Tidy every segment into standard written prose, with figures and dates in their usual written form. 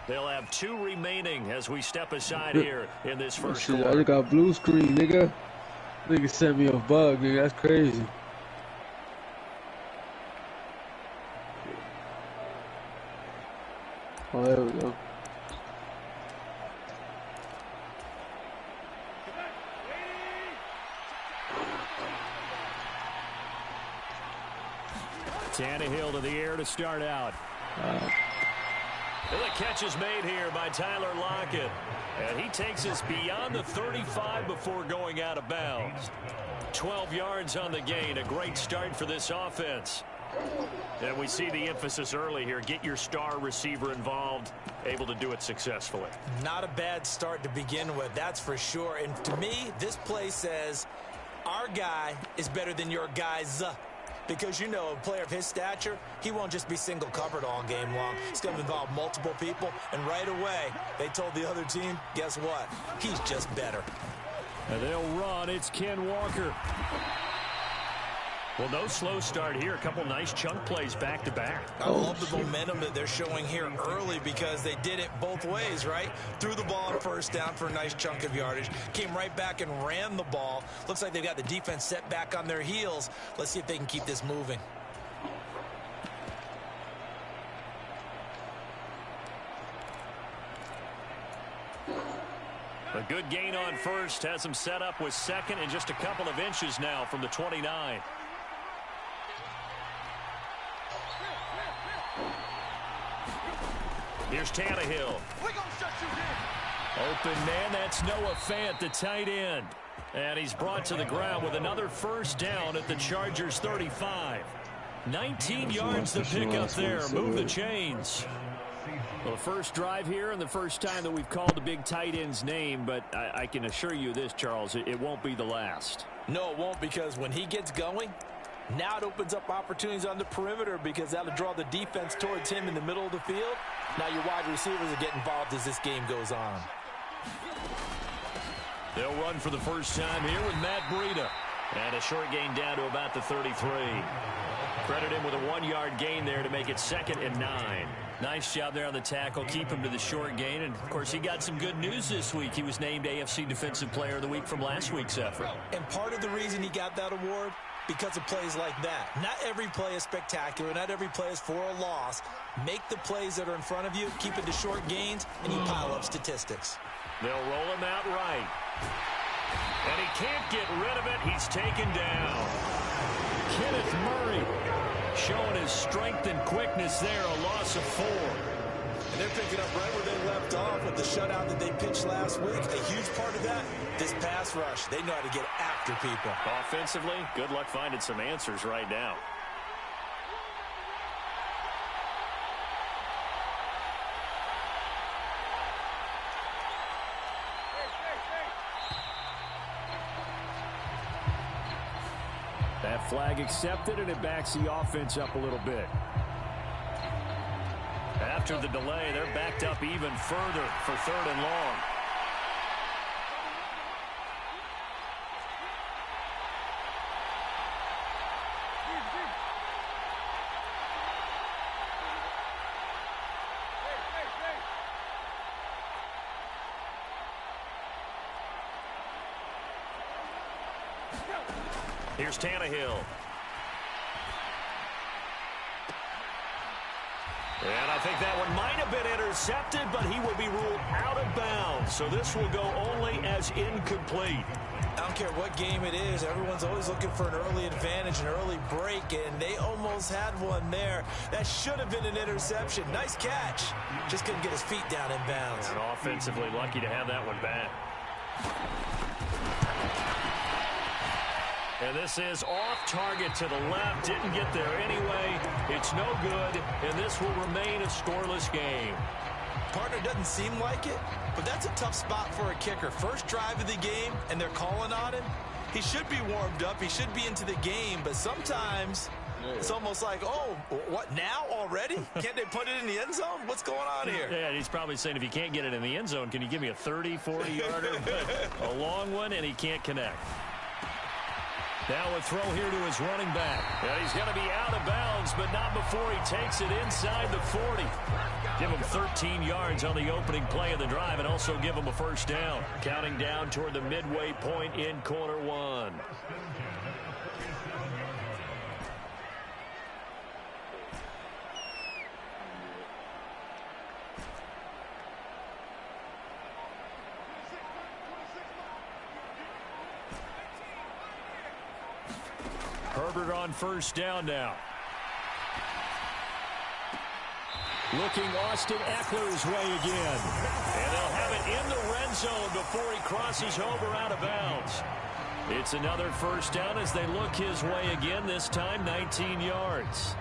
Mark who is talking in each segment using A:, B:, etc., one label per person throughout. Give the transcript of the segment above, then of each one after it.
A: They'll have 2 remaining as we step aside here in this first
B: shit,
A: quarter.
B: I just got blue screen, nigga. Nigga sent me a bug, nigga. That's crazy. Oh, there we go.
A: Tannehill to the air to start out. And the catch is made here by Tyler Lockett. And he takes us beyond the 35 before going out of bounds. 12 yards on the gain. A great start for this offense. And we see the emphasis early here. Get your star receiver involved. Able to do it successfully.
C: Not a bad start to begin with, that's for sure. And to me, this play says our guy is better than your guy's. Because, you know, a player of his stature, he won't just be single covered all game long. It's going to involve multiple people. And right away, they told the other team, guess what? He's just better.
A: And they'll run. It's Ken Walker. Well, no slow start here. A couple nice chunk plays back-to-back.
C: I love the momentum that they're showing here early because they did it both ways, right? Threw the ball on first down for a nice chunk of yardage. Came right back and ran the ball. Looks like they've got the defense set back on their heels. Let's see if they can keep this moving.
A: A good gain on first. Has them set up with second and just a couple of inches now from the 29. Here's Tannehill. Open man, that's Noah Fant, the tight end. And he's brought to the ground with another first down at the Chargers' 35. 19 yards to pick up there. Move the chains. Well, the first drive here and the first time that we've called the big tight end's name, but I can assure you this, Charles, it won't be the last.
C: No, it won't, because when he gets going, now it opens up opportunities on the perimeter because that'll draw the defense towards him in the middle of the field. Now your wide receivers will get involved as this game goes on.
A: They'll run for the first time here with Matt Breida. And a short gain down to about the 33. Credit him with a 1-yard gain there to make it 2nd and 9. Nice job there on the tackle. Keep him to the short gain. And, of course, he got some good news this week. He was named AFC Defensive Player of the Week from last week's effort.
C: And part of the reason he got that award, because of plays like that. Not every play is spectacular. Not every play is for a loss. Make the plays that are in front of you, keep it to short gains, and you pile up statistics.
A: They'll roll him out right. And he can't get rid of it. He's taken down. Kenneth Murray showing his strength and quickness there, a loss of 4.
C: And they're picking up right where they left off with the shutout that they pitched last week. A huge part of that, this pass rush. They know how to get after people.
A: Offensively, good luck finding some answers right now. That flag accepted, and it backs the offense up a little bit. After the delay, they're backed up even further for 3rd and long. Here's Tannehill. And I think that one might have been intercepted, but he will be ruled out of bounds. So this will go only as incomplete.
C: I don't care what game it is. Everyone's always looking for an early advantage, an early break, and they almost had one there. That should have been an interception. Nice catch. Just couldn't get his feet down in bounds.
A: And offensively lucky to have that one back. And this is off target to the left. Didn't get there anyway. It's no good, and this will remain a scoreless game.
C: Partner, doesn't seem like it, but that's a tough spot for a kicker. First drive of the game, and they're calling on him. He should be warmed up. He should be into the game, but sometimes it's almost like, oh, what, now already? Can't they put it in the end zone? What's going on here?
A: Yeah, he's probably saying, if you can't get it in the end zone, can you give me a 30, 40-yarder? A long one, and he can't connect. Now a throw here to his running back. And he's going to be out of bounds, but not before he takes it inside the 40. Give him 13 yards on the opening play of the drive and also give him a first down. Counting down toward the midway point in quarter one. Herbert on first down now. Looking Austin Eckler's way again. And they'll have it in the red zone before he crosses over out of bounds. It's another first down as they look his way again, this time 19 yards.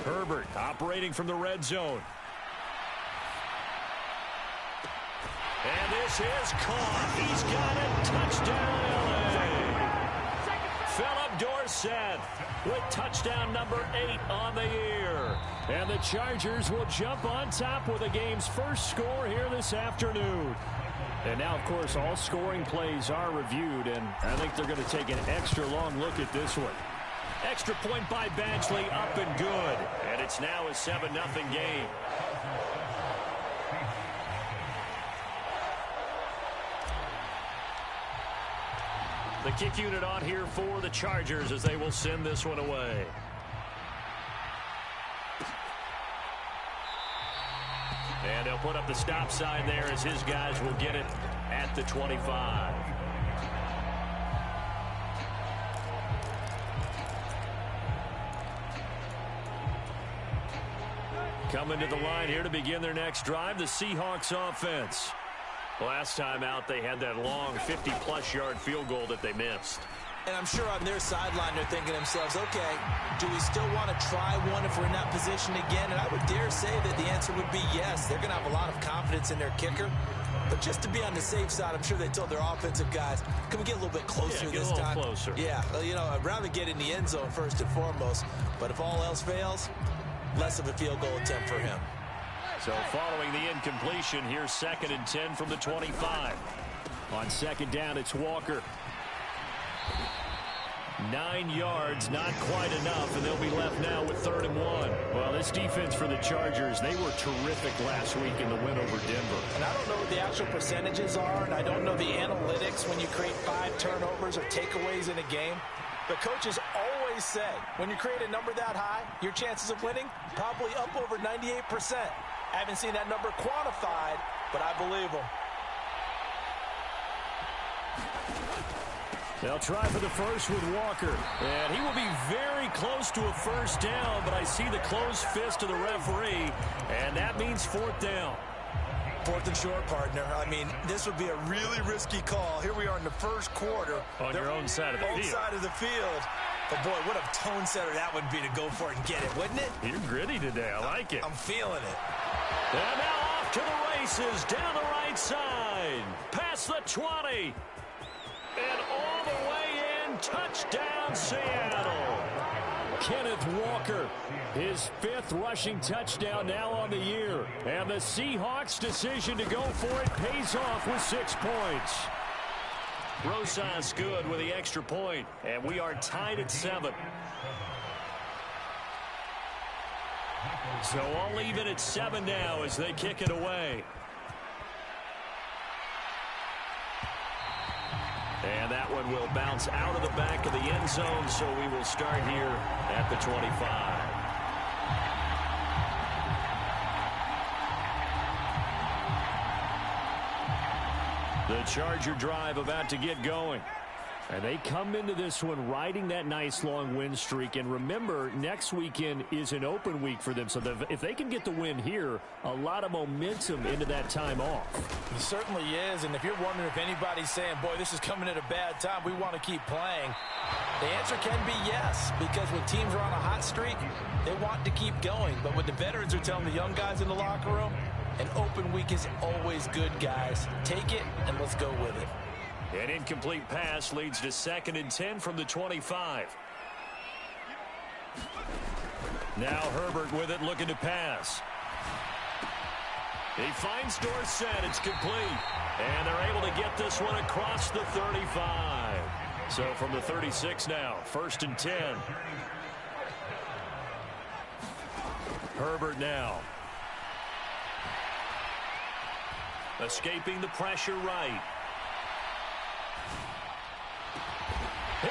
A: Herbert operating from the red zone. And this is caught. He's got it. Touchdown, LA. Philip Dorsett with touchdown number 8 on the year. And the Chargers will jump on top with the game's first score here this afternoon. And now, of course, all scoring plays are reviewed, and I think they're going to take an extra long look at this one. Extra point by Badgley, up and good. And it's now a 7-0 game. The kick unit on here for the Chargers as they will send this one away. And they'll put up the stop sign there as his guys will get it at the 25. Coming to the line here to begin their next drive, the Seahawks offense. Last time out, they had that long 50-plus yard field goal that they missed.
C: And I'm sure on their sideline they're thinking to themselves, okay, do we still want to try one if we're in that position again? And I would dare say that the answer would be yes. They're going to have a lot of confidence in their kicker. But just to be on the safe side, I'm sure they told their offensive guys, can we get a little bit closer this time?
A: Closer.
C: Yeah, well, you know, I'd rather get in the end zone first and foremost. But if all else fails, less of a field goal attempt for him.
A: So following the incompletion, here's 2nd and 10 from the 25. On second down, it's Walker. 9 yards, not quite enough, and they'll be left now with 3rd and 1. Well, this defense for the Chargers, they were terrific last week in the win over Denver.
C: And I don't know what the actual percentages are, and I don't know the analytics when you create 5 turnovers or takeaways in a game. But coaches always say, when you create a number that high, your chances of winning probably up over 98%. I haven't seen that number quantified, but I believe them.
A: They'll try for the first with Walker. And he will be very close to a first down, but I see the closed fist of the referee, and that means 4th down.
C: 4th and short, partner. I mean, this would be a really risky call. Here we are in the first quarter.
A: On your own side of the field.
C: Own side of the field. But, boy, what a tone setter that would be to go for it and get it, wouldn't it?
A: You're gritty today. I like it.
C: I'm feeling it.
A: And now off to the races down the right side. Past the 20. And all the way in. Touchdown, Seattle. Kenneth Walker, his 5th rushing touchdown now on the year. And the Seahawks' decision to go for it pays off with 6 points. Rosas good with the extra point, and we are tied at 7. So I'll leave it at 7 now as they kick it away. And that one will bounce out of the back of the end zone, so we will start here at the 25. The Charger drive about to get going. And they come into this one riding that nice long win streak. And remember, next weekend is an open week for them. So if they can get the win here, a lot of momentum into that time off.
C: It certainly is. And if you're wondering if anybody's saying, boy, this is coming at a bad time, we want to keep playing. The answer can be yes, because when teams are on a hot streak, they want to keep going. But when the veterans are telling the young guys in the locker room, an open week is always good, guys. Take it, and let's go with it.
A: An incomplete pass leads to 2nd and 10 from the 25. Now Herbert with it, looking to pass. He finds Dorsett. It's complete. And they're able to get this one across the 35. So from the 36 now, 1st and 10. Herbert now. Escaping the pressure right.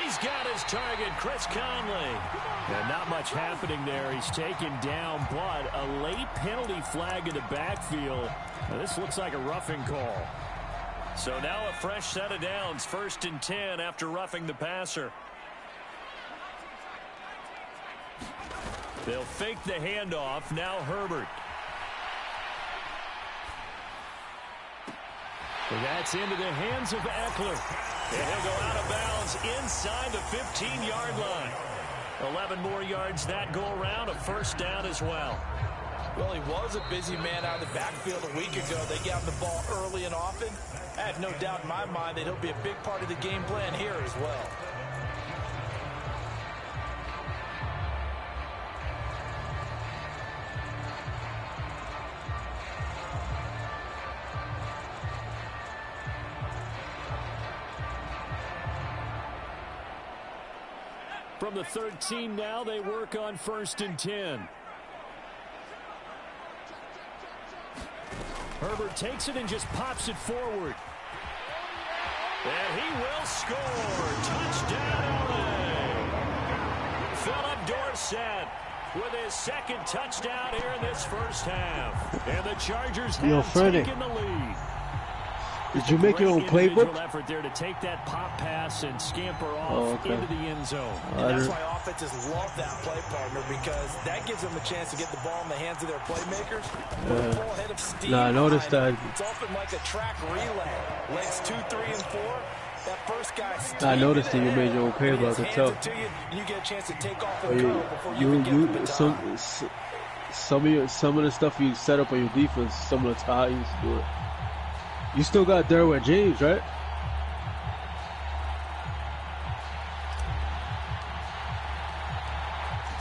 A: He's got his target, Chris Conley. And not much happening there. He's taken down, but a late penalty flag in the backfield. Now, this looks like a roughing call. So now a fresh set of downs, 1st and 10 after roughing the passer. They'll fake the handoff. Now Herbert. So that's into the hands of Eckler. And he'll go out of bounds inside the 15-yard line. 11 more yards that go around, a 1st down as well.
C: Well, he was a busy man out of the backfield a week ago. They got him the ball early and often. I have no doubt in my mind that he'll be a big part of the game plan here as well.
A: From the 13 now, they work on 1st and 10. Herbert takes it and just pops it forward. And he will score. Touchdown, LA. Philip Dorsett with his 2nd touchdown here in this 1st half. And the Chargers have taken the lead.
B: Did you make your own playbook?
A: Effort there to take that pop pass and scamper off into the end zone.
C: And that's why offenses love that play, partner, because that gives them a chance to get the ball in the hands of their playmakers. Full head of steam.
B: I noticed that.
C: It's often like a track relay. Legs 2, 3, and 4. That first guy.
B: I noticed that you made your own playbook. I can tell.
C: You get a chance to take off and go before you can get the baton.
B: Some of the stuff you set up on your defense, some of the time you used to do it. You still got DollaSignzJay's, right?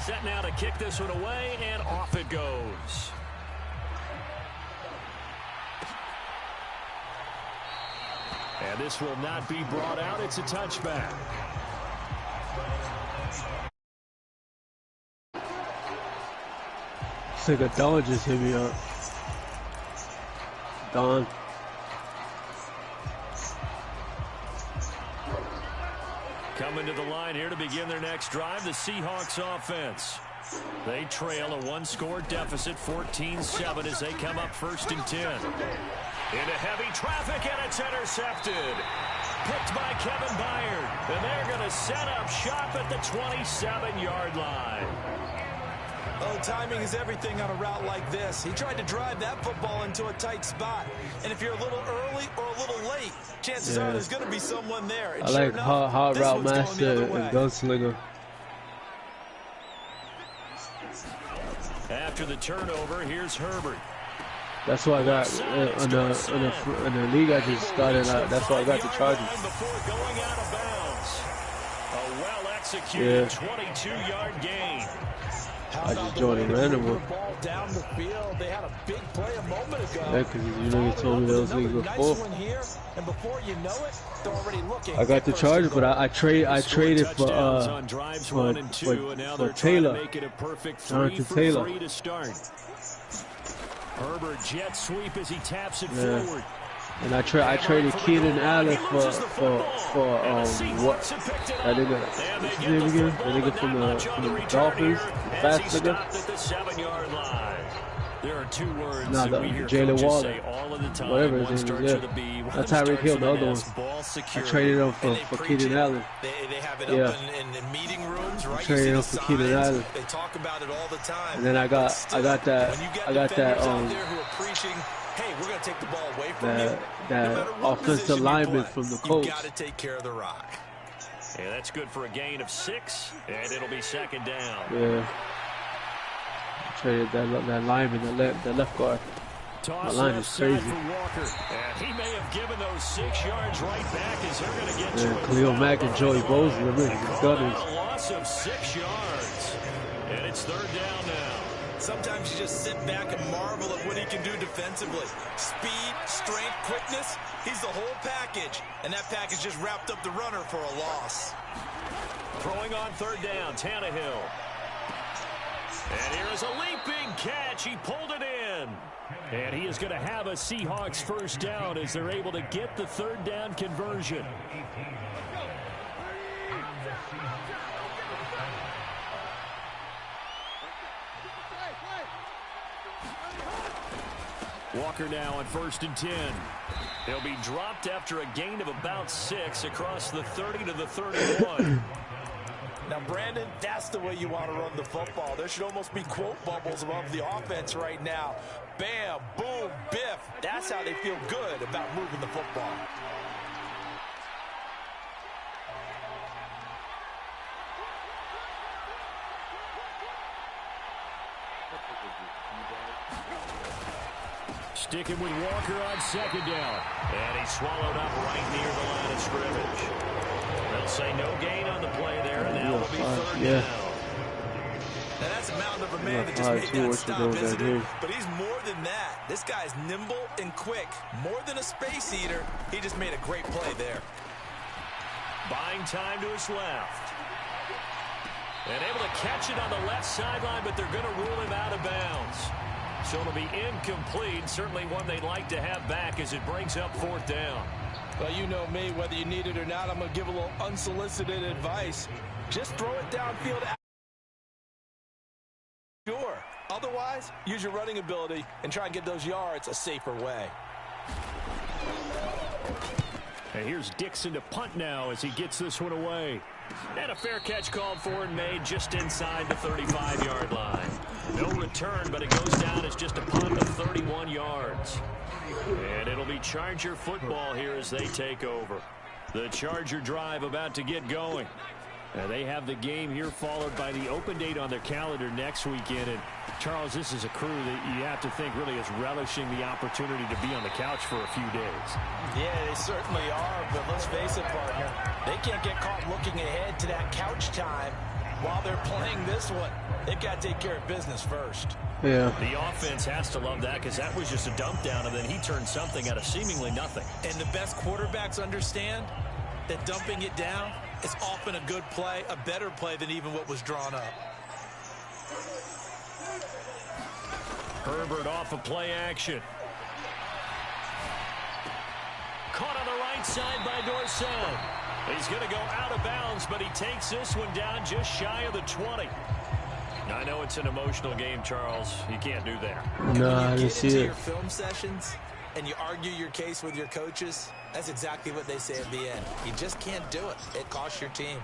A: Set now to kick this one away, and off it goes. And this will not be brought out. It's a touchback.
B: It's like a Don just hit me up. Don.
A: Coming to the line here to begin their next drive, the Seahawks offense. They trail a 1-score deficit, 14-7 as they come up 1st and 10. Into heavy traffic, and it's intercepted. Picked by Kevin Byard. And they're going to set up shop at the 27-yard line.
C: Oh, timing is everything on a route like this. He tried to drive that football into a tight spot. And if you're a little early or a little late, chances are there's going to be someone there. And
B: I like hard route master and gunslinger.
A: After the turnover, here's Herbert.
B: That's what I got in the league. I just got it. That's why I got the Chargers.
A: Before going out of bounds. A well-executed 22-yard gain.
B: I just joined a random one.
C: Down the field. They had a big play a moment ago.
B: Yeah, because you know you told me those leagues before.
C: And before you know it, they're already looking.
B: I got the Chargers, but I traded for Taylor. Jonathan Taylor.
A: Herbert jet sweep as he taps it forward.
B: And I traded Keenan Allen for what? That nigga, what's his name again? The nigga from the Dolphins, the fast nigga.
A: There are 2 words
B: nah, Jalen Waller, whatever his name is. Yeah. That's Tyreek Hill, the other one. I traded him for Keenan Allen.
C: They have it up in meeting rooms, right?
B: I traded him for Keenan Allen.
C: They talk about it all the time.
B: And then I got that
C: hey, we're going to take the ball away from you.
B: That offensive lineman from the Colts.
C: You got to take care of the rock.
A: And that's good for a gain of 6, and it'll be second down.
B: Yeah. Traded that lineman, that left guard.
A: Toss
B: line is crazy.
A: For Walker. And he may have given those 6 yards right back as they're going to get to it.
B: Khalil Mack and Joey Bosa,
A: a loss of 6 yards. And it's third down now.
C: Sometimes you just sit back and marvel at what he can do defensively. Speed, strength, quickness, he's the whole package. And that package just wrapped up the runner for a loss.
A: Throwing on third down, Tannehill. And here is a leaping catch. He pulled it in. And he is going to have a Seahawks first down as they're able to get the third down conversion. Walker now on 1st and 10. He'll be dropped after a gain of about 6 across the 30 to the 31.
C: Now, Brandon, that's the way you want to run the football. There should almost be quote bubbles above the offense right now. Bam, boom, biff. That's how they feel good about moving the football.
A: Sticking with Walker on second down. And he's swallowed up right near the line of scrimmage. They'll say no gain on the play there, and now it'll be third down.
C: Now that's a mountain of a man that just made that stop, isn't it? But he's more than that. This guy's nimble and quick. More than a space eater, he just made a great play there.
A: Buying time to his left. And able to catch it on the left sideline, but they're going to rule him out of bounds. So it'll be incomplete. Certainly one they'd like to have back as it brings up fourth down.
C: Well, you know me, whether you need it or not, I'm going to give a little unsolicited advice. Just throw it downfield. Sure. Otherwise, use your running ability and try and get those yards a safer way.
A: And here's Dixon to punt now as he gets this one away. And a fair catch called for and made just inside the 35-yard line. No return, but it goes down as just a punt of 31 yards. And it'll be Charger football here as they take over. The Charger drive about to get going. And they have the game here followed by the open date on their calendar next weekend. And Charles, this is a crew that you have to think really is relishing the opportunity to be on the couch for a few days.
C: Yeah, they certainly are, but let's face it, partner. They can't get caught looking ahead to that couch time while they're playing this one. They've got to take care of business first.
B: Yeah.
A: The offense has to love that because that was just a dump down, and then he turned something out of seemingly nothing.
C: And the best quarterbacks understand that dumping it down is often a good play, a better play than even what was drawn up.
A: Herbert off of play action. Caught on the right side by Dorsett. He's going to go out of bounds, but he takes this one down just shy of the 20. I know it's an emotional game, Charles. You can't do that.
B: No, I didn't see it.
C: When you get into your film sessions and you argue your case with your coaches, that's exactly what they say at the end. You just can't do it. It costs your team.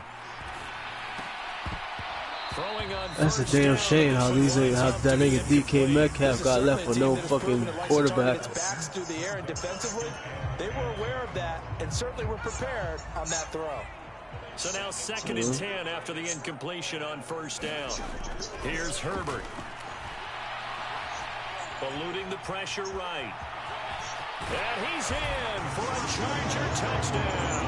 B: That's a damn shame how that nigga DK Metcalf got left with no fucking quarterback.
C: Backs through the air and defensively, they were aware of that and certainly were prepared on that throw.
A: So now 2nd and 10 after the incompletion on first down. Here's Herbert. Eluding the pressure right. And he's in for a Charger touchdown.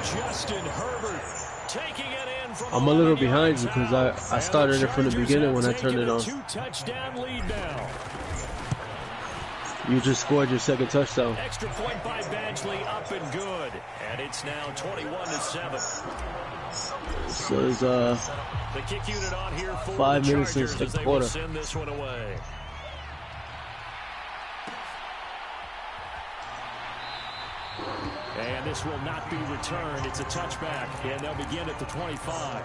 A: Justin Herbert taking it in from
B: I'm a little behind you because I started it from the beginning when I turned it on.
A: 2-touchdown lead now.
B: You just scored your second touchdown.
A: Extra point by Badgley, up and good. And it's now 21-7.
B: So it's
A: the kick unit on here for
B: 5
A: the
B: minutes
A: Chargers
B: since the
A: as they
B: quarter.
A: will send this one away. And this will not be returned. It's a touchback, and they'll begin at the 25.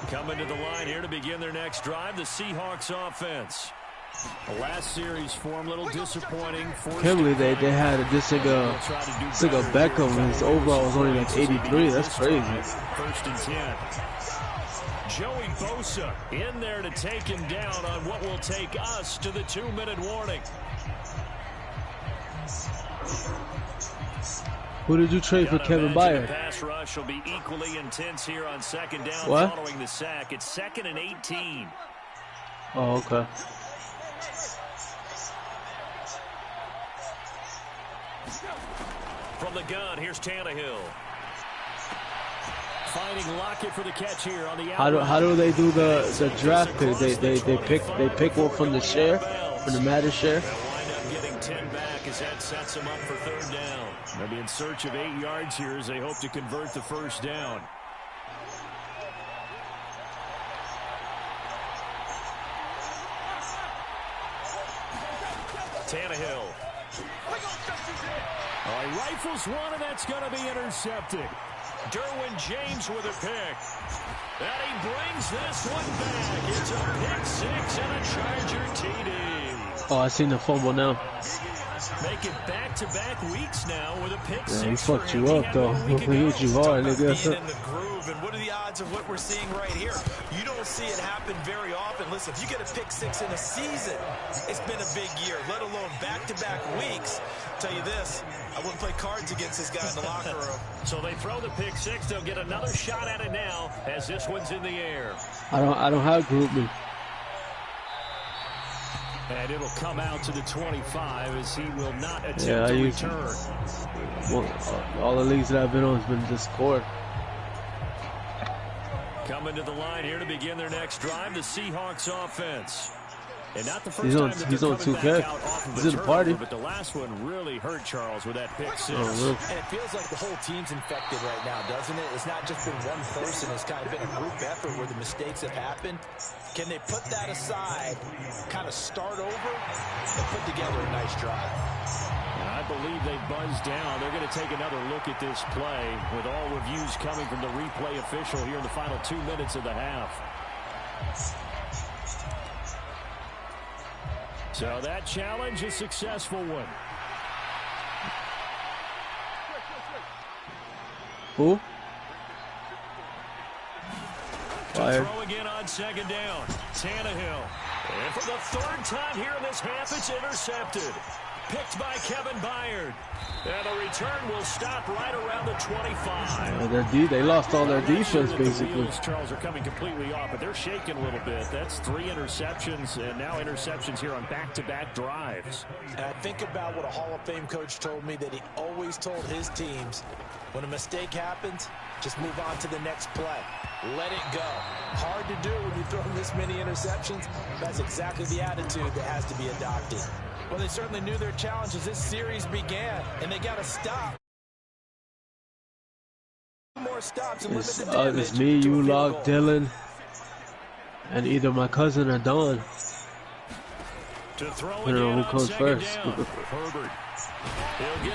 A: Coming to the line here to begin their next drive, the Seahawks offense. The last series form a little disappointing.
B: Can't believe they had this nigga Beckham. His overall was only like 83. That's crazy.
A: 1st and 10. Joey Bosa in there to take him down on what will take us to the 2-minute warning.
B: Who did you trade for Kevin Byard?
A: The pass rush will be equally intense here on 2nd down following the sack. It's 2nd and 18.
B: Oh, okay.
A: From the gun, here's Tannehill. Finding Lockett for the catch here on the outside.
B: How do they do the draft pick? They pick one from the share, from the Matter share.
A: They'll wind up getting 10 back as that sets them up for 3rd down. They'll be in search of 8 yards here as they hope to convert the 1st down. Tannehill. Oh, he rifles one, and that's going to be intercepted. Derwin James with a pick. And he brings this one back. It's a pick 6 and a Charger TD.
B: Oh, I seen the fumble now.
A: Make it back-to-back weeks now with a pick 6.
B: Yeah, he fucked you up, though. He hit you hard, nigga.
C: Being in the groove, and what are the odds of what we're seeing right here? You don't see it happen very often. Listen, if you get a pick 6 in a season, it's been a big year, let alone back-to-back weeks. I'll tell you this, I wouldn't play cards against this guy in the locker room. So they throw the pick 6. They'll get another shot at it now as this one's in the air.
B: I don't have group me.
A: And it'll come out to the 25 as he will not attempt to return.
B: Well, all the leagues that I've been on has been Discord.
A: Coming to the line here to begin their next drive, the Seahawks offense. And not the first
B: he's on 2K. He's in the party.
A: But the last one really hurt Charles with that pick 6.
B: Oh, really?
C: And it feels like the whole team's infected right now, doesn't it? It's not just been one person. It's kind of been a group effort where the mistakes have happened. Can they put that aside, kind of start over, and put together a nice drive?
A: And I believe they buzzed down. They're going to take another look at this play with all reviews coming from the replay official here in the final 2 minutes of the half. So that challenge, a successful one.
B: Who?
A: To throw again on 2nd down. Tannehill. And for the 3rd time here in this half, it's intercepted. Picked by Kevin Byard. And the return will stop right around the 25.
B: They lost all their defense, basically.
A: The Charles are coming completely off, but they're shaking a little bit. That's 3 interceptions, and now interceptions here on back-to-back drives.
C: And I think about what a Hall of Fame coach told me, that he always told his teams, when a mistake happens, just move on to the next play. Let it go. Hard to do when you throw this many interceptions. That's exactly the attitude that has to be adopted. Well, they certainly knew their challenge as this series began, and they got to stop. More stops and limit the damage.
B: It's me, you, Locke, Dylan, and either my cousin or Don.
A: To throw
B: I don't know who comes first.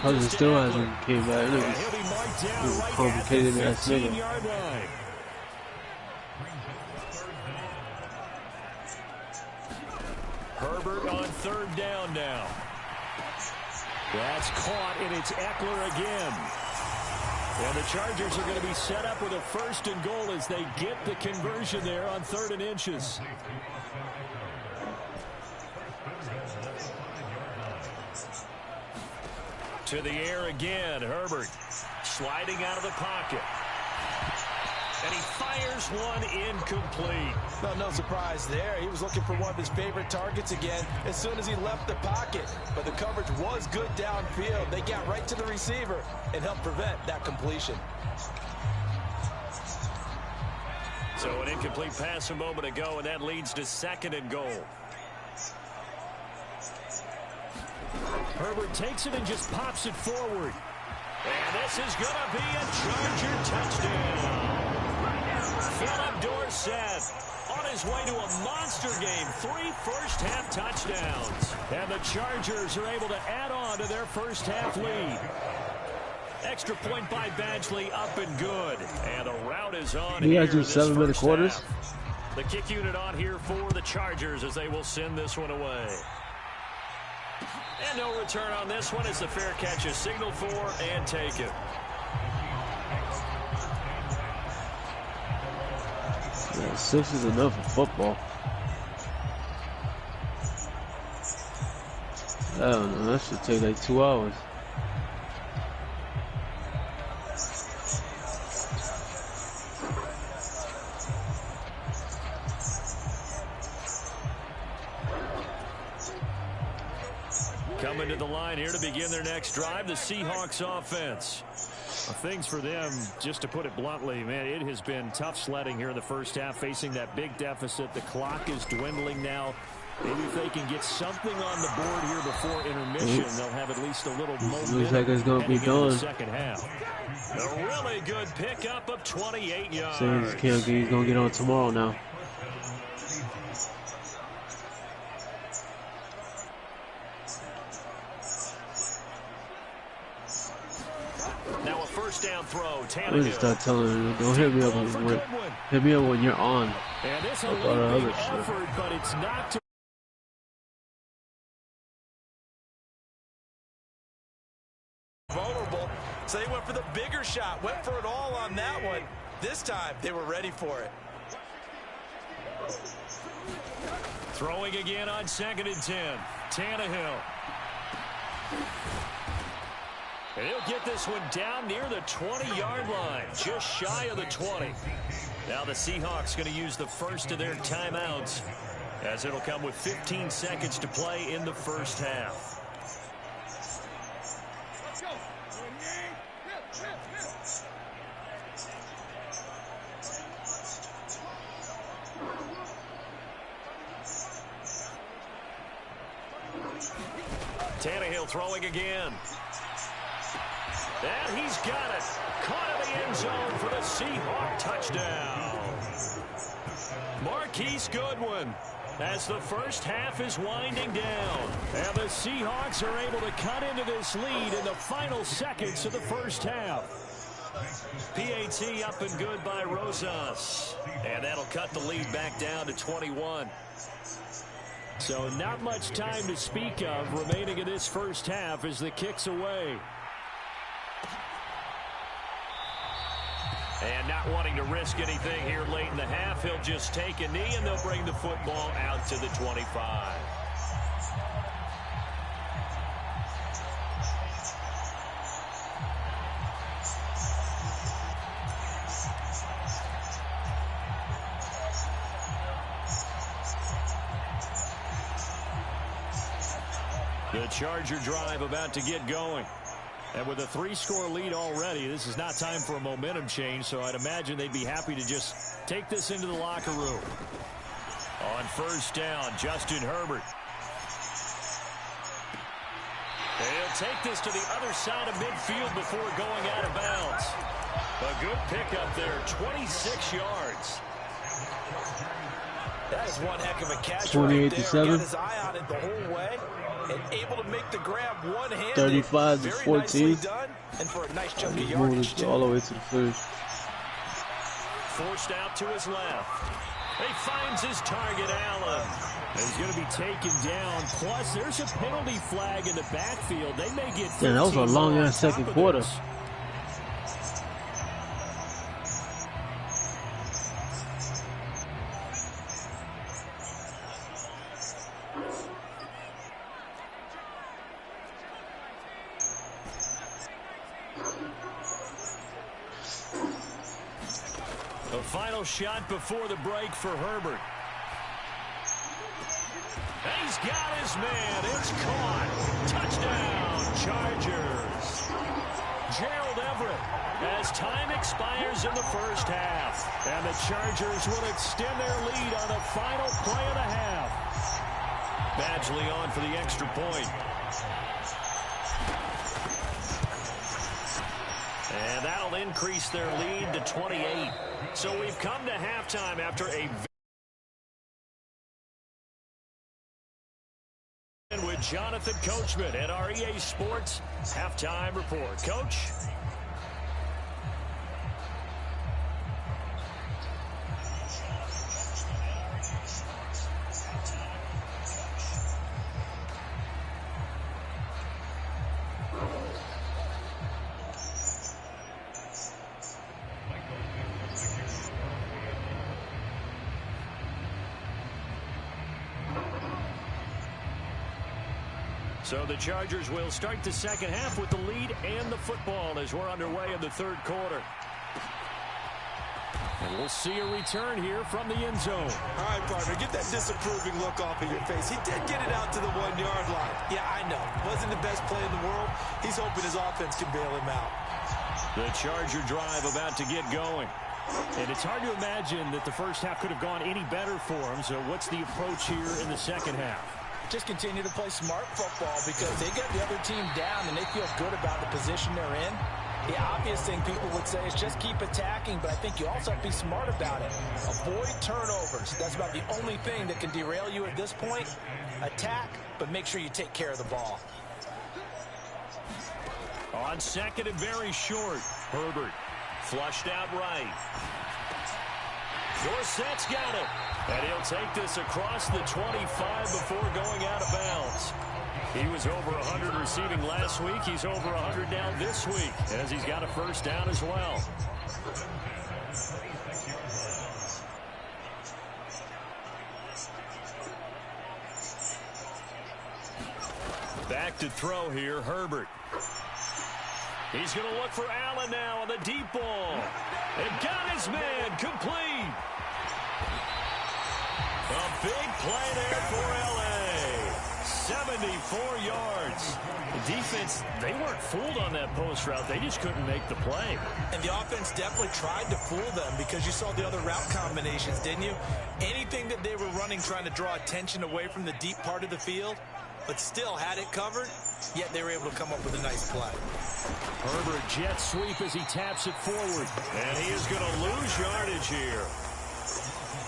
B: Cousin still hasn't came back. He's a complicated ass nigga.
A: Herbert on 3rd down now. That's caught, and it's Eckler again. And the Chargers are going to be set up with a 1st and goal as they get the conversion there on 3rd and inches. To the air again, Herbert sliding out of the pocket. And he fires one incomplete.
C: Well, no surprise there. He was looking for one of his favorite targets again as soon as he left the pocket. But the coverage was good downfield. They got right to the receiver and helped prevent that completion.
A: So an incomplete pass a moment ago, and that leads to 2nd and goal. Herbert takes it and just pops it forward. And this is going to be a Charger touchdown. Philip Dorsett on his way to a monster game. 3 first-half touchdowns. And the Chargers are able to add on to their first-half lead. Extra point by Badgley, up and good. And the route is on.
B: You guys do 7-minute quarters?
A: The kick unit on here for the Chargers as they will send this one away. And no return on this one as the fair catch is signaled for and taken.
B: Yeah, 6 is enough for football. I don't know, that should take like 2 hours.
A: Coming to the line here to begin their next drive, the Seahawks offense.
D: Things for them, just to put it bluntly, man, it has been tough sledding here in the first half, facing that big deficit. The clock is dwindling now. Maybe if they can get something on the board here before intermission, they'll have at least a little momentum.
B: Looks like it's going to be done.
A: The second half. A really good pickup of 28 yards.
B: Saying he's going to get on tomorrow now.
A: Now a first down throw.
B: I'm just start telling him, don't hit me up when you're on.
A: And this
B: all the other
A: offered,
B: shit.
A: but it's not too
C: vulnerable, so they went for the bigger shot, went for it all on that one. This time they were ready for it.
A: throwing again on 2nd and 10. Tannehill. And he'll get this one down near the 20-yard line, just shy of the 20. Now the Seahawks going to use the first of their timeouts, as it'll come with 15 seconds to play in the first half. Tannehill throwing again. And he's got it. Caught in the end zone for the Seahawk touchdown. Marquise Goodwin, as the first half is winding down. And the Seahawks are able to cut into this lead in the final seconds of the first half. PAT up and good by Rosas. And that'll cut the lead back down to 21. So not much time to speak of remaining in this first half as the kick's away. And not wanting to risk anything here late in the half, he'll just take a knee and they'll bring the football out to the 25. The Charger drive about to get going. And with a 3-score lead already, this is not time for a momentum change, so I'd imagine they'd be happy to just take this into the locker room. On first down, Justin Herbert. They'll take this to the other side of midfield before going out of bounds. A good pickup there, 26 yards.
C: That is one heck of a catch
B: 28
C: right
B: to
C: there.
B: 7.
C: Got his eye on it the whole way. And able to make the grab one-handed.
B: 35 to 14.
C: Done, and for a nice chunk of yardage
B: all the way to the first.
A: Forced out to his left. He finds his target, Allen. He's going to be taken down. Plus, there's a penalty flag in the backfield. They may get 15
B: Yeah, that was a long-ass second quarter.
A: This. Final shot before the break for Herbert. And he's got his man. It's caught. Touchdown, Chargers. Gerald Everett, as time expires in the first half. And the Chargers will extend their lead on the final play of the half. Badgley on for the extra point. And that'll increase their lead to 28. So we've come to halftime after a with Jonathan Coachman at our EA Sports halftime report. Coach? So the Chargers will start the second half with the lead and the football as we're underway in the third quarter. And we'll see a return here from the end zone.
C: All right, partner, get that disapproving look off of your face. He did get it out to the 1-yard line. Yeah, I know. Wasn't the best play in the world. He's hoping his offense can bail him out.
A: The Charger drive about to get going.
D: And it's hard to imagine that the first half could have gone any better for him. So what's the approach here in the second half?
C: Just continue to play smart football because they get the other team down and they feel good about the position they're in. The obvious thing people would say is just keep attacking, but I think you also have to be smart about it. Avoid turnovers. That's about the only thing that can derail you at this point. Attack, but make sure you take care of the ball.
A: On second and very short, Herbert flushed out right. Dorsett's got it. And he'll take this across the 25 before going out of bounds. He was over 100 receiving last week. He's over 100 now this week as he's got a first down as well. Back to throw here, Herbert. He's going to look for Allen now on the deep ball. And got his man complete. A big play there for L.A. 74 yards. The defense, they weren't fooled on that post route. They just couldn't make the play.
C: And the offense definitely tried to fool them because you saw the other route combinations, didn't you? Anything that they were running trying to draw attention away from the deep part of the field, but still had it covered, yet they were able to come up with a nice play.
A: Herbert jet sweep as he taps it forward. And he is going to lose yardage here.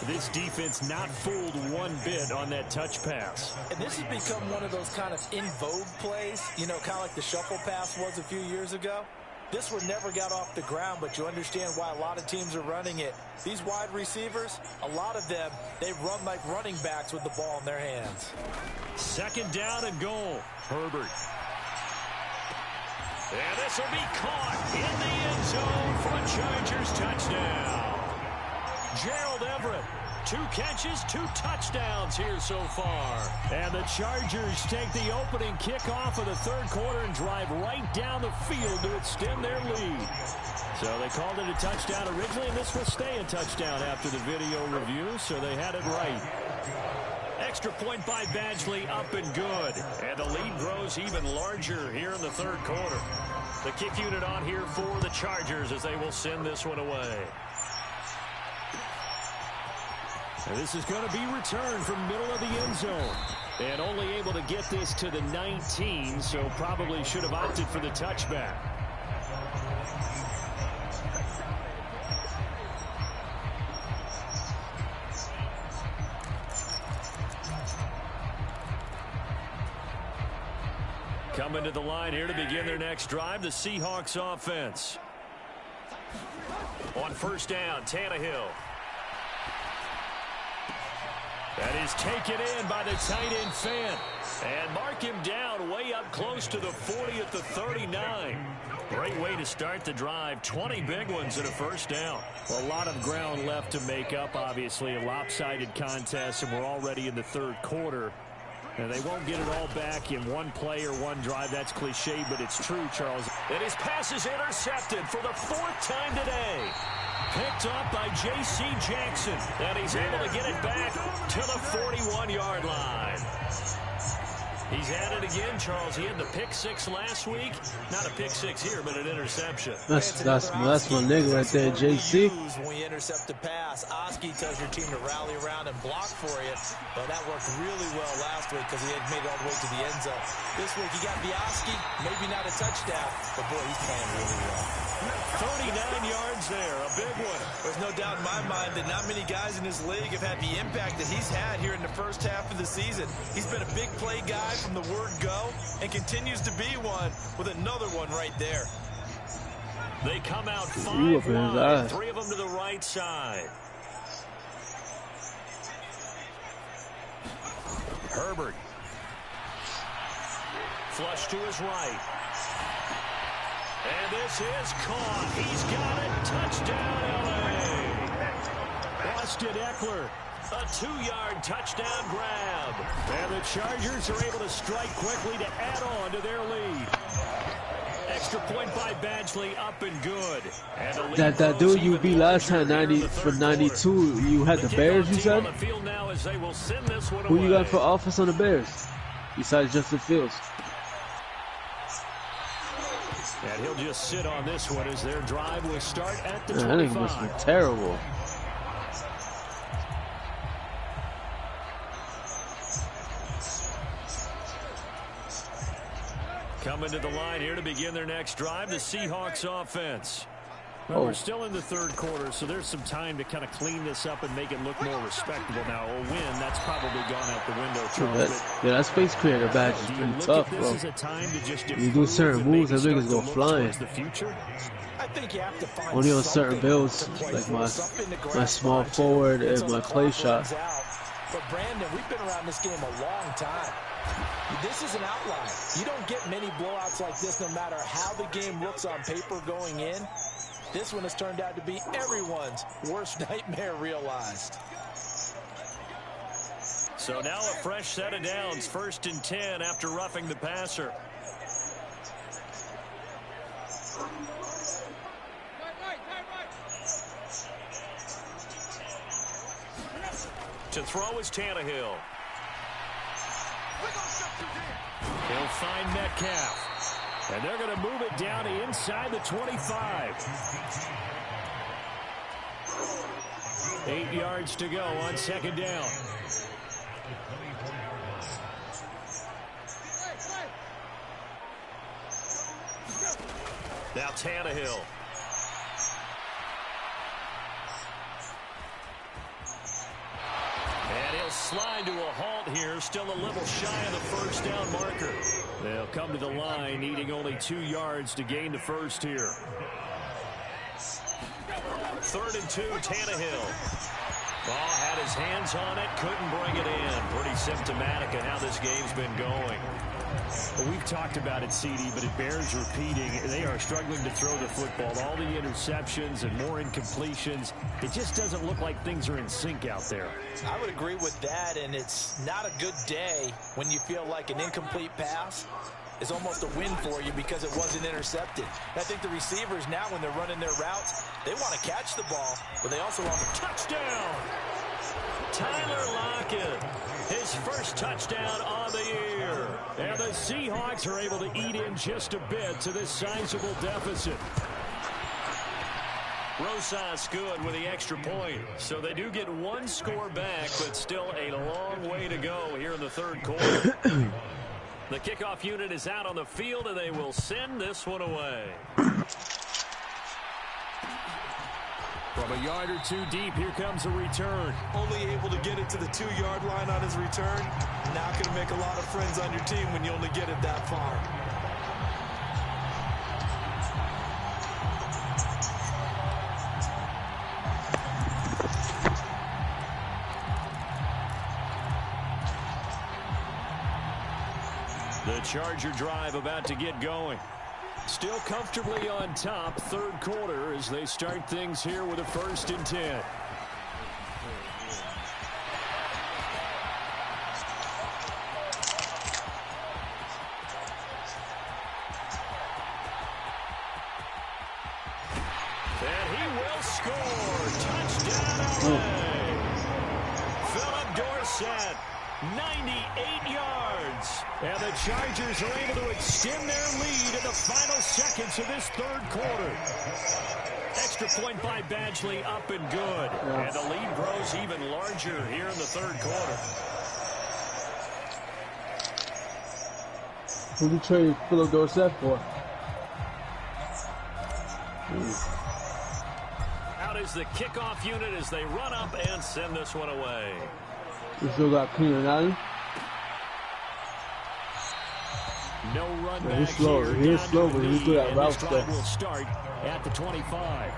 A: This defense not fooled one bit on that touch pass.
C: And this has become one of those kind of in vogue plays, you know, kind of like the shuffle pass was a few years ago. This one never got off the ground, but you understand why a lot of teams are running it. These wide receivers, a lot of them, they run like running backs with the ball in their hands.
A: Second down and goal. Herbert. And this will be caught in the end zone for a Chargers touchdown. Gerald Everett, 2 catches, 2 touchdowns here so far. And the Chargers take the opening kickoff of the third quarter and drive right down the field to extend their lead. So they called it a touchdown originally, and this will stay a touchdown after the video review, so they had it right. Extra point by Badgley, up and good. And the lead grows even larger here in the third quarter. The kick unit on here for the Chargers as they will send this one away. And this is going to be returned from middle of the end zone. And only able to get this to the 19, so probably should have opted for the touchback. Coming to the line here to begin their next drive, the Seahawks offense. On first down, Tannehill. That is taken in by the tight end Fant. And mark him down way up close to the 40 at the 39. Great way to start the drive. 20 big ones and a first down.
D: Well, a lot of ground left to make up, obviously. A lopsided contest, and we're already in the third quarter. And they won't get it all back in one play or one drive. That's cliche, but it's true, Charles.
A: And his pass is intercepted for the 4th time today. Picked up by J.C. Jackson. And he's able to get it back to the 41-yard line. He's at it again, Charles. He had the pick 6 last week. Not a pick 6 here, but an interception.
B: That's my nigga right there, JC.
C: When you intercept a pass, Oski tells your team to rally around and block for you. But that worked really well last week because he had made it all the way to the end zone. This week he got Oski, maybe not a touchdown, but boy, he's playing really well.
A: 39 yards there, a big one.
C: There's no doubt in my mind that not many guys in this league have had the impact that he's had here in the first half of the season. He's been a big play guy from the word go and continues to be one with another one right there.
A: They come out 5 wide, 3 of them to the right side. Herbert. Flush to his right. And this is caught. He's got it. Touchdown, L.A.
D: Austin Eckler
A: A 2-yard touchdown grab.
D: And the Chargers are able to strike quickly to add on to their lead.
A: Extra point by Badgley, up and good. And
B: that dude you beat last time, 90 for 92, you had the Bears, you said? Who you got for offense on the Bears? Besides Justin Fields.
A: And he'll just sit on this one as their drive will start at the 25.
B: Man, that nigga must be terrible.
A: Coming to the line here to begin their next drive, the Seahawks offense.
D: Well, we're still in the third quarter, so there's some time to kind of clean this up and make it look more respectable. Now, a win, that's probably gone out the window, Charles.
B: Yeah, that Space Creator badge is pretty tough, bro. You do certain moves, that niggas go flying.
C: I think you have to find
B: only on certain builds, like my small forward and my play shot.
C: But Brandon, we've been around this game a long time. This is an outlier. You don't get many blowouts like this no matter how the game looks on paper going in. This one has turned out to be everyone's worst nightmare realized.
A: So now a fresh set of downs, 1st and 10 after roughing the passer. To throw is Tannehill. He'll find Metcalf.
D: And they're going to move it down to inside the 25.
A: 8 yards to go on 2nd down. Now Tannehill. And he'll slide to a halt here, still a little shy of the 1st down marker. They'll come to the line, needing only 2 yards to gain the first here. 3rd and 2, Tannehill. Ball had his hands on it, couldn't bring it in. Pretty symptomatic of how this game's been going.
D: Well, we've talked about it, CD, but it bears repeating. They are struggling to throw the football. All the interceptions and more incompletions. It just doesn't look like things are in sync out there.
C: I would agree with that, and it's not a good day when you feel like an incomplete pass is almost a win for you because it wasn't intercepted. I think the receivers now, when they're running their routes, they want to catch the ball, but they also want to touchdown.
A: Tyler Lockett, his first touchdown on the year.
D: And the Seahawks are able to eat in just a bit to this sizable deficit.
A: Rosas good with the extra point. So they do get 1 score back, but still a long way to go here in the 3rd quarter. The kickoff unit is out on the field, and they will send this one away.
D: From a yard or 2 deep, here comes a return.
C: Only able to get it to the 2-yard line on his return. Not going to make a lot of friends on your team when you only get it that far.
A: The Charger drive about to get going. Still comfortably on top, 3rd quarter as they start things here with a 1st and 10. And he will score. Touchdown LA. Philip Dorsett, 98 yards.
D: And the Chargers are able to extend their lead in the final seconds of this 3rd quarter.
A: Extra point by Badgley, up and good. And the lead grows even larger here in the 3rd quarter.
B: Who did you trade Philip Dorsett for?
A: Out is the kickoff unit as they run up and send this one away.
B: You still got Keenan Allen?
A: No run back
B: he's slow.
A: here.
B: He is slow, but he's good at routes.
D: Drive will start at the 25.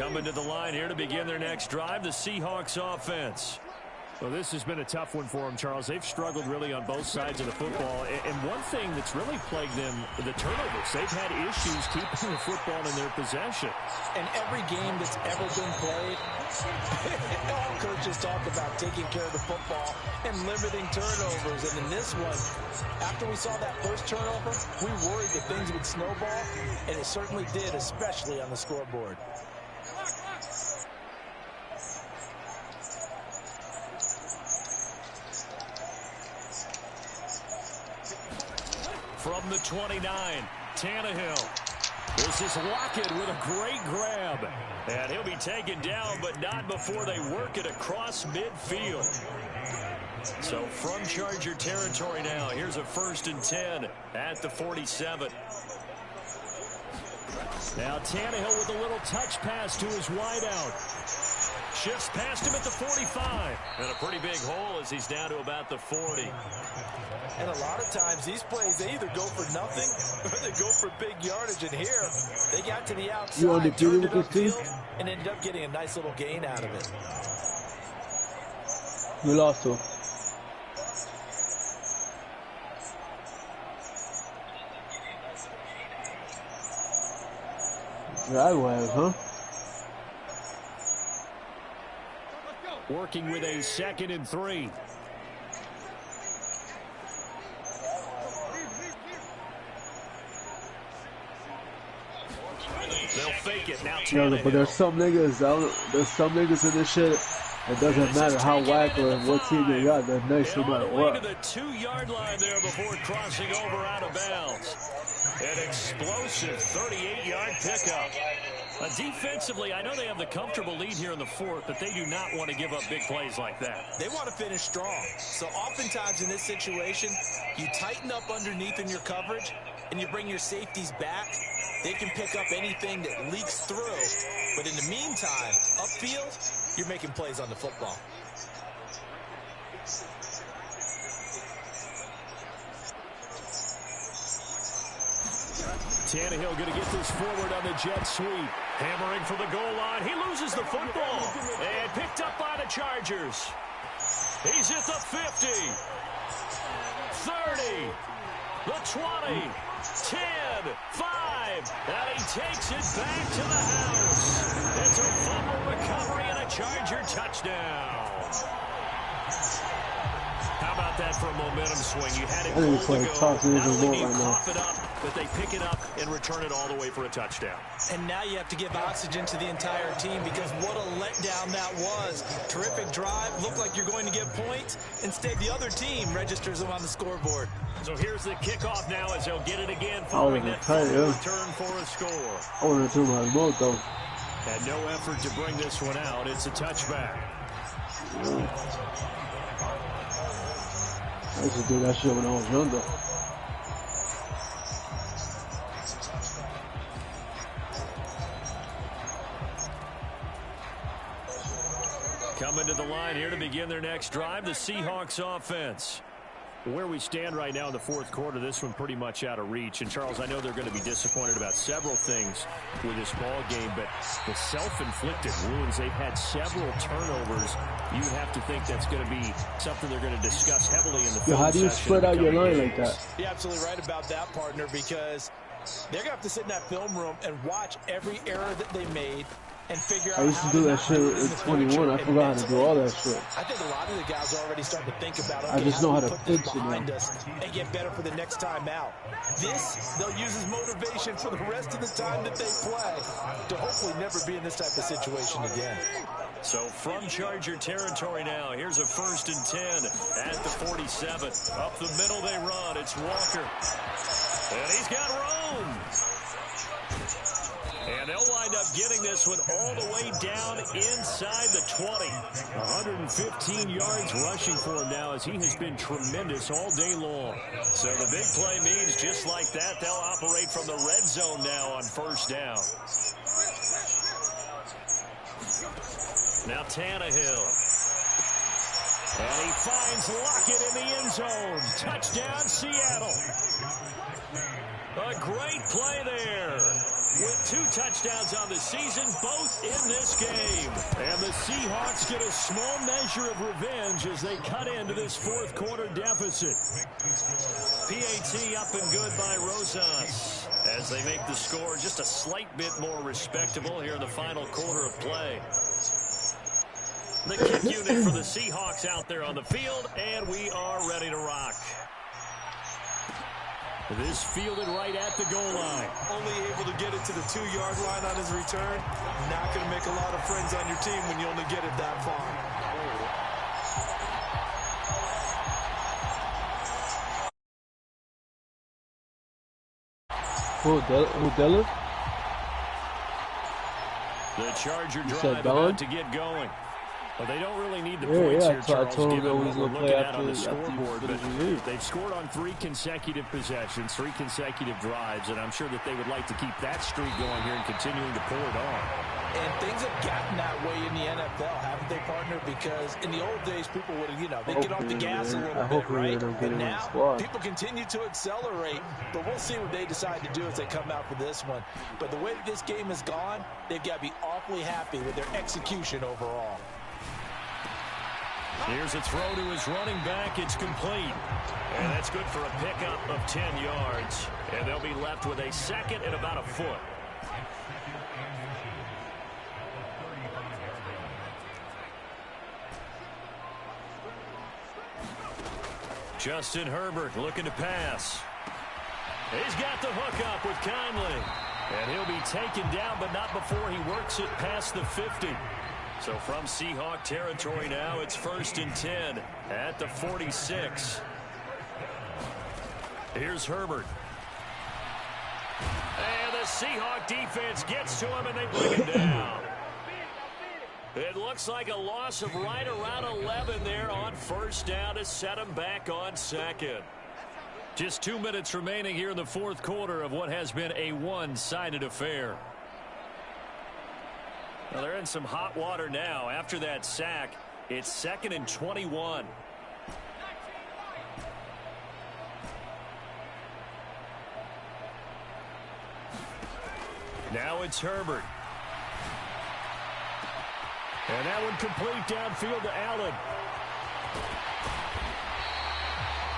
A: Coming to the line here to begin their next drive, the Seahawks offense.
D: Well, this has been a tough one for them, Charles. They've struggled really on both sides of the football. And one thing that's really plagued them, the turnovers. They've had issues keeping the football in their possession.
C: And every game that's ever been played, all coaches talk about taking care of the football and limiting turnovers. And in this one, after we saw that first turnover, we worried that things would snowball, and it certainly did, especially on the scoreboard.
A: From the 29, Tannehill. This is Lockett with a great grab. And he'll be taken down, but not before they work it across midfield. So from Charger territory now, here's a 1st and 10 at the 47. Now Tannehill with a little touch pass to his wideout. Shifts past him at the 45. And a pretty big hole as he's down to about the 40.
C: And a lot of times these plays, they either go for nothing or they go for big yardage. And here, they got to the outside, turned it upfield, and ended up getting a nice little gain out of it.
B: We lost to him. Driveway, huh?
D: Working with a 2nd and 3.
A: They'll fake it now.
B: Yeah, but there's some niggas in this shit. It doesn't matter how whack or what team they got. They're nice no matter what.
A: To the 2-yard line there before crossing over out of bounds. An explosive 38-yard pickup. Defensively, I know they have the comfortable lead here in the 4th, but they do not want to give up big plays like that.
C: They want to finish strong. So oftentimes in this situation, you tighten up underneath in your coverage, and you bring your safeties back. They can pick up anything that leaks through. But in the meantime, upfield, you're making plays on the football.
A: Tannehill going to get this forward on the jet sweep. Hammering for the goal line. He loses the football. And picked up by the Chargers. He's at the 50. 30. The 20. 10. 5. And he takes it back to the house. It's a fumble recovery and a Charger touchdown. How about that for a momentum swing? You had it goal to go. Not only do you cough it up, but they pick it up and return it all the way for a touchdown.
C: And now you have to give oxygen to the entire team because what a letdown that was. Terrific drive. Looked like you're going to get points. Instead, the other team registers them on the scoreboard.
A: So here's the kickoff now as they'll get it again following that return for a score.
B: I want to do my remote, though.
A: Had no effort to bring this one out. It's a touchback.
B: I used to do that shit when I was younger.
A: Coming to the line here to begin their next drive, the Seahawks offense.
D: Where we stand right now in the 4th quarter, this one pretty much out of reach. And, Charles, I know they're going to be disappointed about several things with this ball game, but the self-inflicted wounds, they've had several turnovers. You have to think that's going to be something they're going to discuss heavily in the film
B: how do you spread out your line like that?
C: You're absolutely right about that, partner, because they're going to have to sit in that film room and watch every error that they made and figure out
B: I used to do that shit in 21. I forgot how to do all that shit.
C: I think a lot of the guys are already starting to think about, okay,
B: I just know how to
C: put
B: fix
C: this
B: it
C: behind us and get better for the next time out. This, they'll use as motivation for the rest of the time that they play to hopefully never be in this type of situation again.
A: So from Charger territory now, here's a 1st and 10 at the 47. Up the middle they run. It's Walker. And he's got room. And they'll wind up getting this one all the way down inside the 20. 115 yards rushing for him now as he has been tremendous all day long. So the big play means just like that, they'll operate from the red zone now on 1st down. Now Tannehill. And he finds Lockett in the end zone. Touchdown, Seattle. A great play there. with 2 touchdowns on the season, both in this game. And the Seahawks get a small measure of revenge as they cut into this fourth quarter deficit. PAT up and good by Rosas as they make the score just a slight bit more respectable here in the final quarter of play. The kick unit for the Seahawks out there on the field, and we are ready to rock. This fielded right at the goal line.
C: Only able to get it to the 2-yard line on his return. Not going to make a lot of friends on your team when you only get it that far.
B: Who Dylan?
A: The Charger drive about to get going. Well, they don't really need the
B: yeah,
A: points here, Charles,
B: given
A: what
B: what
A: we're looking at on the
B: after
A: scoreboard. But they've scored on 3 consecutive possessions, 3 consecutive drives, and I'm sure that they would like to keep that streak going here and continuing to pour it on.
C: And things have gotten that way in the NFL, haven't they, partner? Because in the old days, people would, they'd get off the gas a little bit, right? But now, people continue to accelerate, but we'll see what they decide to do as they come out for this one. But the way that this game has gone, they've got to be awfully happy with their execution overall.
A: Here's a throw to his running back. It's complete. And that's good for a pickup of 10 yards. And they'll be left with a second and about a foot. Justin Herbert looking to pass. He's got the hook up with Conley. And he'll be taken down, but not before he works it past the 50. So from Seahawk territory now, it's 1st and 10 at the 46. Here's Herbert. And the Seahawk defense gets to him, and they bring him down. It looks like a loss of right around 11 there on 1st down to set him back on 2nd. Just 2 minutes remaining here in the 4th quarter of what has been a one-sided affair. Well, they're in some hot water now. After that sack, it's 2nd and 21. Now it's Herbert. And that one complete downfield to Allen.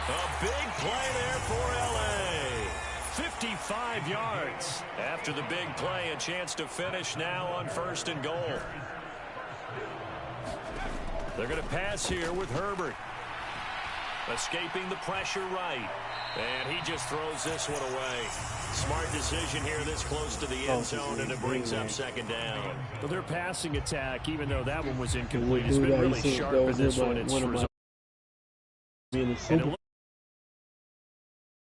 A: A big play there for L.A. 55 yards. After the big play, a chance to finish now on 1st and goal. They're going to pass here with Herbert. Escaping the pressure right. And he just throws this one away. Smart decision here this close to the end zone, and it brings up 2nd down.
D: Well, their passing attack, even though that one was incomplete, has been really sharp in this one. It's